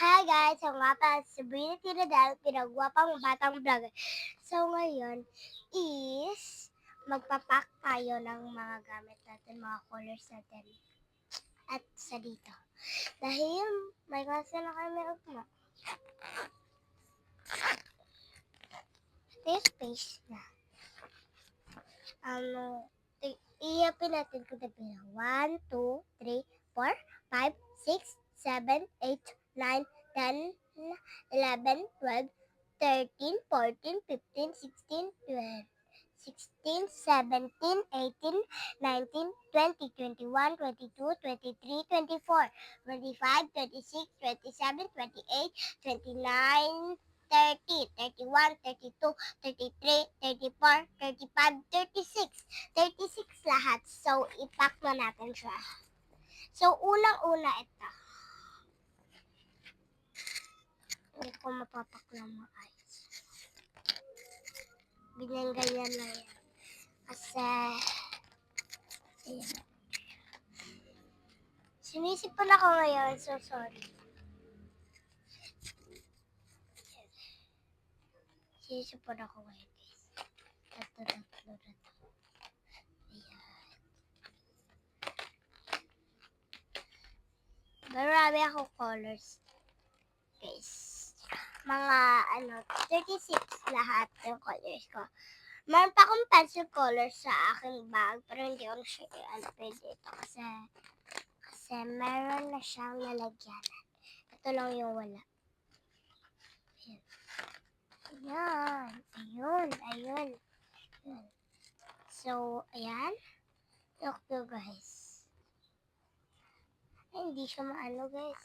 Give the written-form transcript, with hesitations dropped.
Hi guys! Ako nga pala si Sabrina Tiradal, pinagwapang batang vlogger. So ngayon is magpapack tayo ng mga gamit natin, mga colors natin. At sa dito. Dahil may klase na kami ugma. Ito space na. Iapin natin kung nabilang. 1, 2, 3, 4, 5, 6, 7, 8, 9, 10, 11, 12, 13, 14, 15, 16, 12, 16, 17, 18, 19, 20, 21, 22, 23, 24, 25, 26, 27, 28, 29, 30, 31, 32, 33, 34, 35, 36. 36 lahat. So, ipack na natin siya. So, unang-una ito. Hindi ko mapapak ng mga eyes. Ganyan-ganyan lang yan. Kasi, ayan. Sinisipon ako ngayon, so sorry. Sinisipon ako ngayon, guys. Tatlo. Ayan. Marami ako colors, guys. Mga 36 lahat yung colors ko. Meron pa akong pencil colors sa aking bag, pero hindi ko siya i-alpin dito kasi meron na siyang lalagyanan. Ito lang yung wala. Ayun. So, ayan. Look to guys. Ay, hindi siya maano guys.